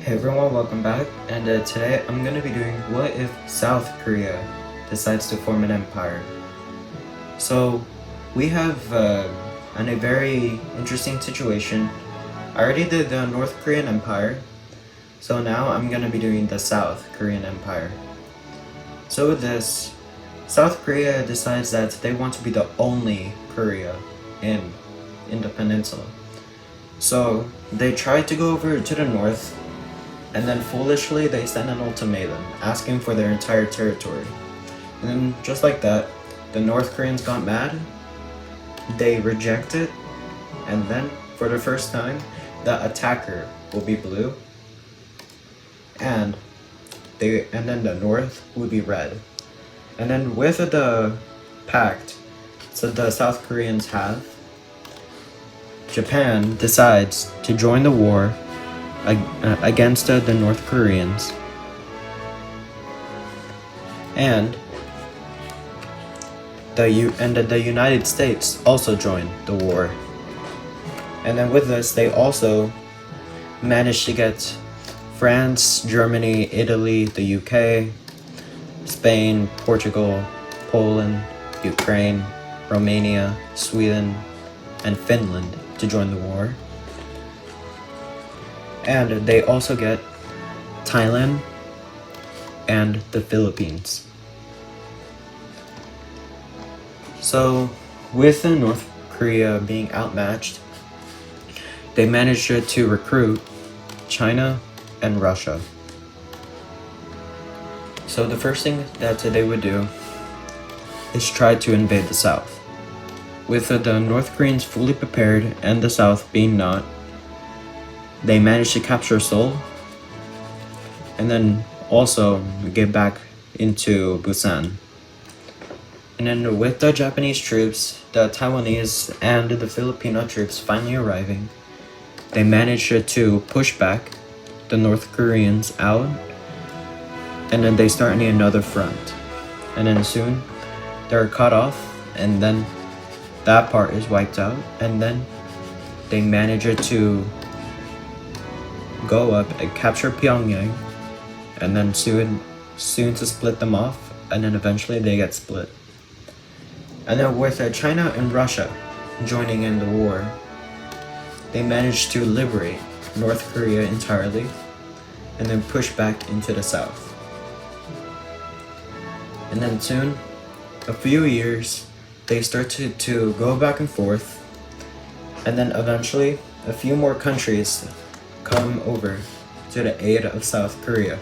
Hey everyone, welcome back, and today I'm going to be doing what if South Korea decides to form an empire. So we have in a very interesting situation. I already did the North Korean Empire, so now I'm going to be doing the South Korean Empire. So with this, South Korea decides that they want to be the only Korea in the peninsula. So they try to go over to the north, and then foolishly they send an ultimatum asking for their entire territory. And then just like that, the North Koreans got mad, they reject it, and then for the first time, the attacker will be blue, and then the North would be red. And then with the pact that the South Koreans have, Japan decides to join the war against the North Koreans, and the United States also joined the war. And then with this, they also managed to get France, Germany, Italy, the UK, Spain, Portugal, Poland, Ukraine, Romania, Sweden, and Finland to join the war. And they also get Thailand and the Philippines. So with North Korea being outmatched, they managed to recruit China and Russia. So the first thing that they would do is try to invade the South. With the North Koreans fully prepared and the South being not, they managed to capture Seoul, and then also get back into Busan. And then with the Japanese troops, the Taiwanese, and the Filipino troops finally arriving, they managed to push back the North Koreans out, and then they start another front. And then soon, they're cut off, and then that part is wiped out, and then they manage to go up and capture Pyongyang, and then soon to split them off, and then eventually they get split. And then with China and Russia joining in the war, they managed to liberate North Korea entirely, and then push back into the South. And then soon, a few years, they start to go back and forth, and then eventually a few more countries come over to the aid of South Korea.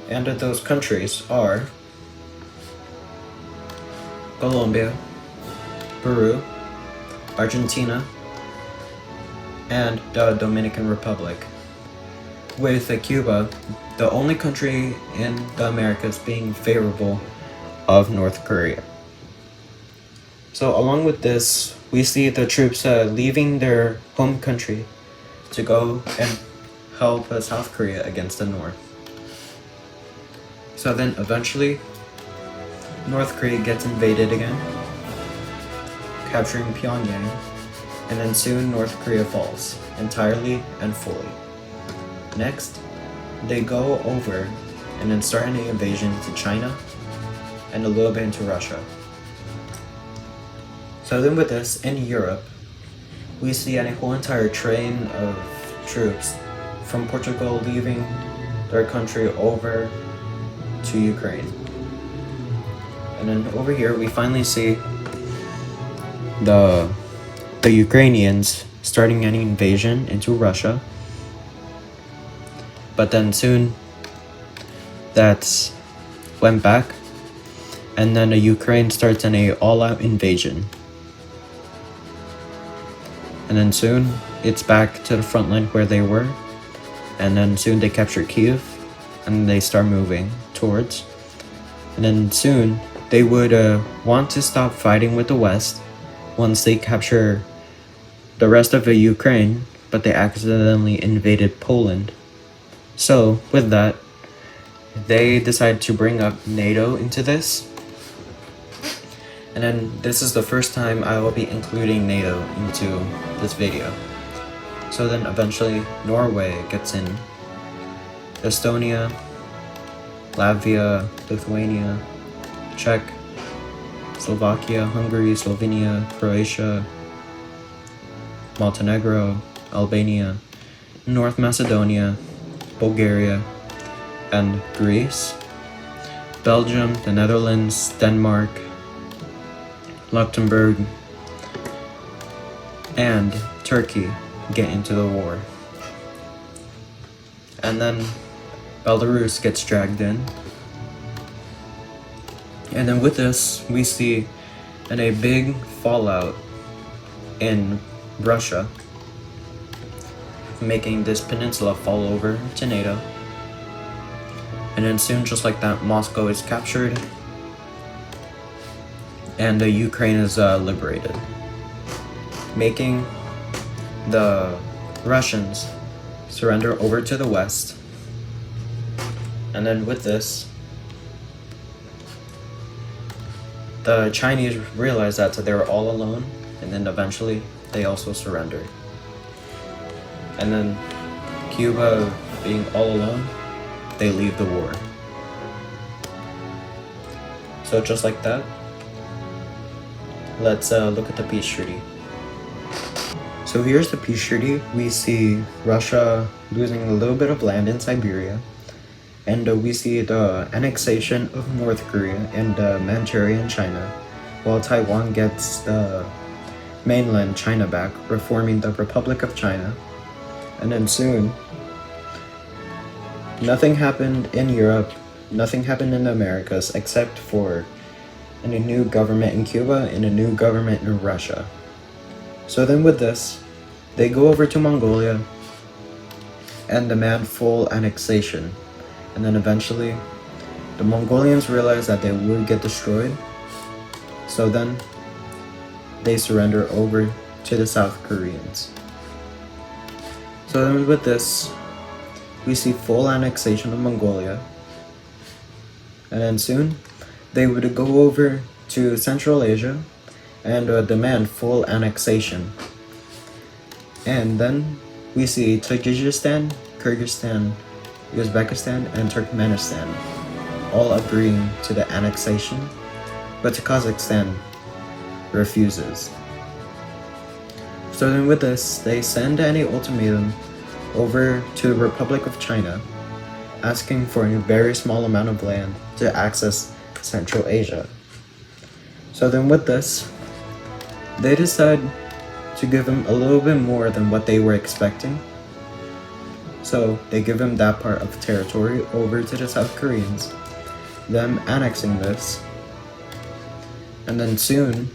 And those countries are Colombia, Peru, Argentina, and the Dominican Republic. With Cuba, the only country in the Americas being favorable of North Korea. So along with this, we see the troops leaving their home country to go and help South Korea against the North. So then eventually, North Korea gets invaded again, capturing Pyongyang, and then soon North Korea falls entirely and fully. Next, they go over and then start an invasion to China and a little bit into Russia. So then with this, in Europe, we see a whole entire train of troops from Portugal leaving their country over to Ukraine. And then over here, we finally see the Ukrainians starting an invasion into Russia. But then soon, that went back, and then Ukraine starts an all-out invasion. And then soon, it's back to the front line where they were, and then soon they capture Kyiv, and they start moving towards. And then soon, they would want to stop fighting with the West once they capture the rest of Ukraine, but they accidentally invaded Poland. So, with that, they decide to bring up NATO into this. And then this is the first time I will be including NATO into this video. So then eventually Norway gets in, Estonia, Latvia, Lithuania, Czech, Slovakia, Hungary, Slovenia, Croatia, Montenegro, Albania, North Macedonia, Bulgaria, and Greece. Belgium, the Netherlands, Denmark, Luxembourg, and Turkey get into the war. And then Belarus gets dragged in. And then with this, we see a big fallout in Russia, making this peninsula fall over to NATO. And then soon, just like that, Moscow is captured, and Ukraine is liberated, making the Russians surrender over to the West. And then with this, the Chinese realized that they were all alone, and then eventually they also surrendered. And then Cuba, being all alone, they leave the war. So just like that, let's look at the peace treaty. So here's the peace treaty. We see Russia losing a little bit of land in Siberia, and we see the annexation of North Korea and Manchuria in China, while Taiwan gets the mainland China back, reforming the Republic of China. And then soon, nothing happened in Europe, nothing happened in the Americas, except for a new government in Cuba and a new government in Russia. So then with this, they go over to Mongolia and demand full annexation. And then eventually, the Mongolians realize that they would get destroyed. So then, they surrender over to the South Koreans. So then with this, we see full annexation of Mongolia. And then soon, they would go over to Central Asia and demand full annexation. And then we see Tajikistan, Kyrgyzstan, Uzbekistan, and Turkmenistan all agreeing to the annexation, but Kazakhstan refuses. So then with this, they send an ultimatum over to the Republic of China, asking for a very small amount of land to access Central Asia. So then with this, they decide to give him a little bit more than what they were expecting. So they give him that part of territory over to the South Koreans, them annexing this. And then soon,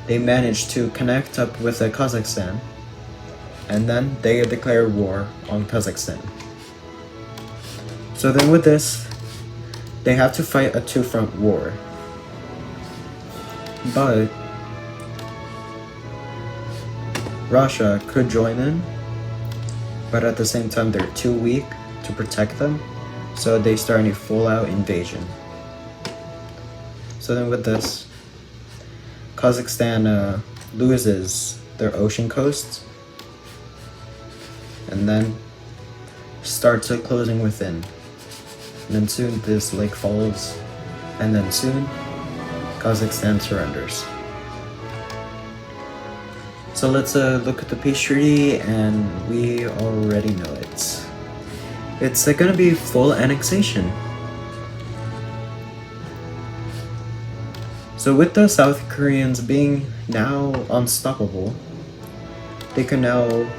they manage to connect up with Kazakhstan, and then they declare war on Kazakhstan. So then with this, they have to fight a two-front war. But Russia could join in, but at the same time they're too weak to protect them, so they start a full-out invasion. So then with this, Kazakhstan loses their ocean coasts, and then starts closing within. And then soon this lake falls, and then soon Kazakhstan surrenders. So let's look at the peace treaty, and we already know it. It's gonna be full annexation. So with the South Koreans being now unstoppable, they can now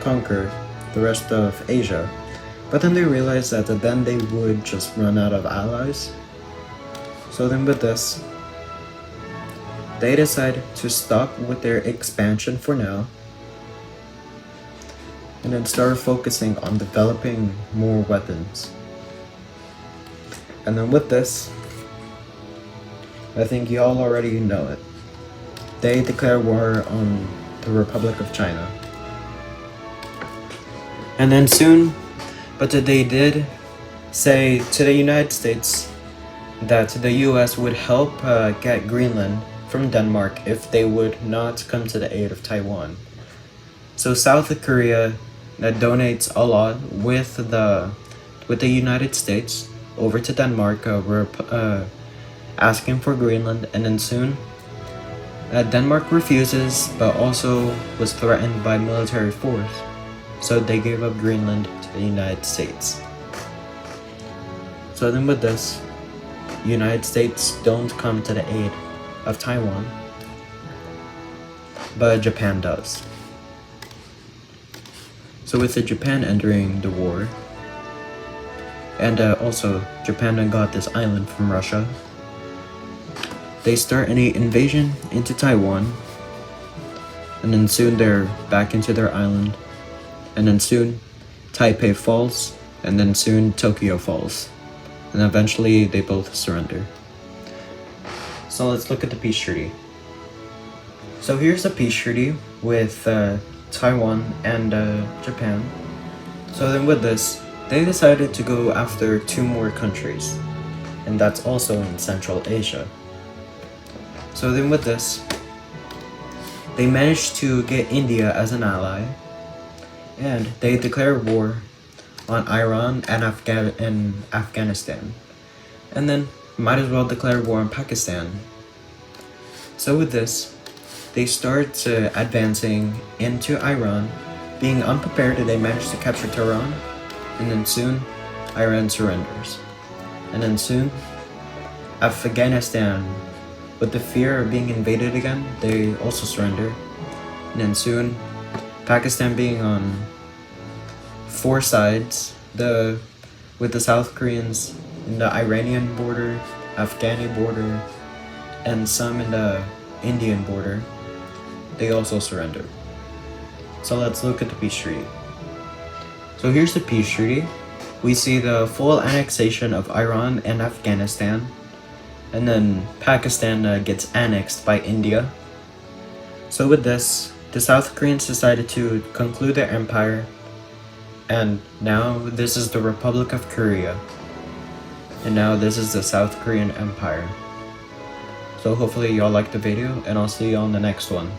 conquer the rest of Asia. But then they realized that then they would just run out of allies. So then with this, they decide to stop with their expansion for now, and then start focusing on developing more weapons. And then with this, I think y'all already know it. They declare war on the Republic of China. And then soon, but they did say to the United States that the US would help get Greenland from Denmark if they would not come to the aid of Taiwan. So South Korea that donates a lot with the United States over to Denmark. We're asking for Greenland, and then soon Denmark refuses, but also was threatened by military force, so they gave up Greenland to the United States. So then with this, United States don't come to the aid of Taiwan, but Japan does. So with the Japan entering the war, and also Japan got this island from Russia, they start any invasion into Taiwan, and then soon they're back into their island, and then soon Taipei falls, and then soon Tokyo falls, and eventually they both surrender. So let's look at the peace treaty. So here's the peace treaty with Taiwan and Japan. So then with this, they decided to go after 2 more countries, and that's also in Central Asia. So then with this, they managed to get India as an ally, and they declared war on Iran and Afghanistan, and then might as well declare war on Pakistan. So with this, they start advancing into Iran. Being unprepared, they managed to capture Tehran, and then soon Iran surrenders. And then soon Afghanistan, with the fear of being invaded again, they also surrender. And then soon Pakistan being on 4 sides, with the South Koreans in the Iranian border, Afghani border, and some in the Indian border, they also surrender. So let's look at the peace treaty. So here's the peace treaty. We see the full annexation of Iran and Afghanistan, and then Pakistan gets annexed by India. So with this, the South Koreans decided to conclude their empire, and now this is the Republic of Korea, and now this is the South Korean Empire. So hopefully y'all liked the video, and I'll see you on the next one.